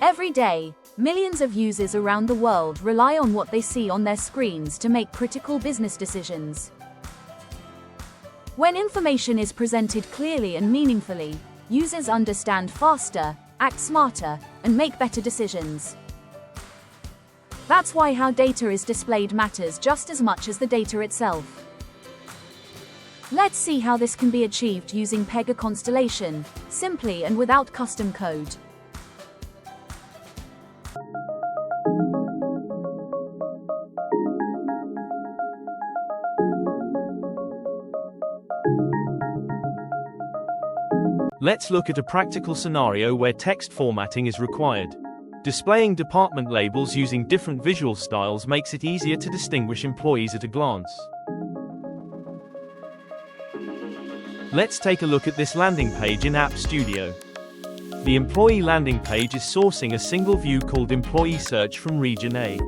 Every day, millions of users around the world rely on what they see on their screens to make critical business decisions. When information is presented clearly and meaningfully, users understand faster, act smarter, and make better decisions. That's why how data is displayed matters just as much as the data itself. Let's see how this can be achieved using Pega Constellation, simply and without custom code. Let's look at a practical scenario where text formatting is required. Displaying department labels using different visual styles makes it easier to distinguish employees at a glance. Let's take a look at this landing page in App Studio. The employee landing page is sourcing a single view called Employee Search from Region A.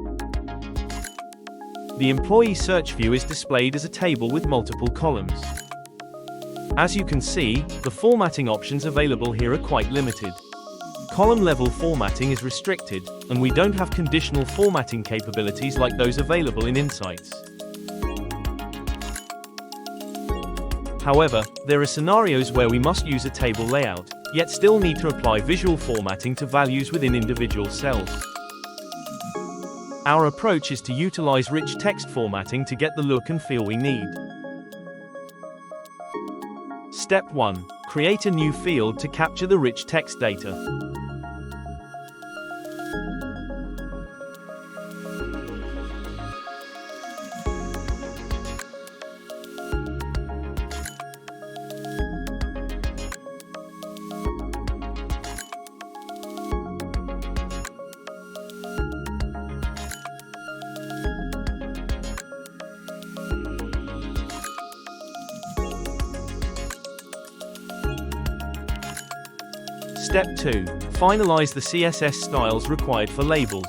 The Employee Search view is displayed as a table with multiple columns. As you can see, the formatting options available here are quite limited. Column-level formatting is restricted, and we don't have conditional formatting capabilities like those available in Insights. However, there are scenarios where we must use a table layout, yet still need to apply visual formatting to values within individual cells. Our approach is to utilize rich text formatting to get the look and feel we need. Step 1. Create a new field to capture the rich text data. Step 2. Finalize the CSS styles required for labels.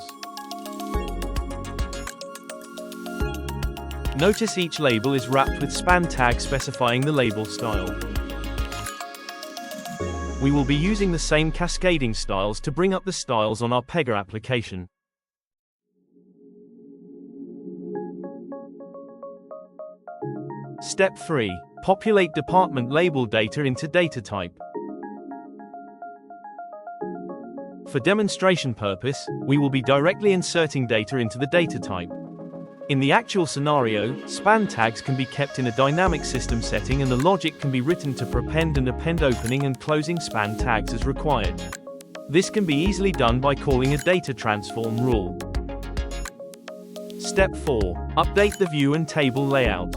Notice each label is wrapped with span tag specifying the label style. We will be using the same cascading styles to bring up the styles on our Pega application. Step 3. Populate department label data into data type. For demonstration purpose, we will be directly inserting data into the data type. In the actual scenario, span tags can be kept in a dynamic system setting and the logic can be written to prepend and append opening and closing span tags as required. This can be easily done by calling a data transform rule. Step 4. Update the view and table layout.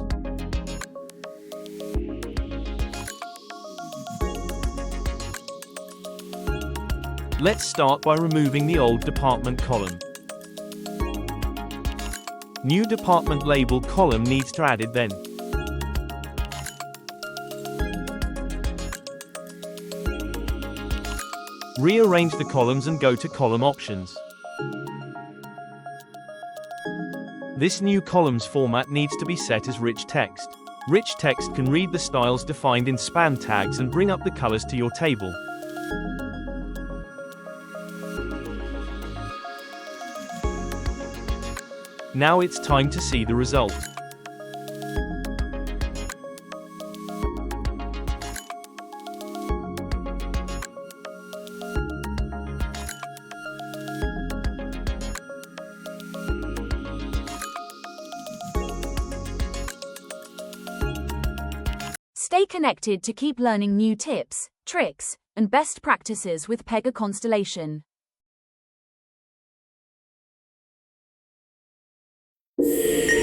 Let's start by removing the old department column. New department label column needs to added then. Rearrange the columns and go to column options. This new columns format needs to be set as rich text. Rich text can read the styles defined in span tags and bring up the colors to your table. Now it's time to see the result. Stay connected to keep learning new tips, tricks, and best practices with Pega Constellation. You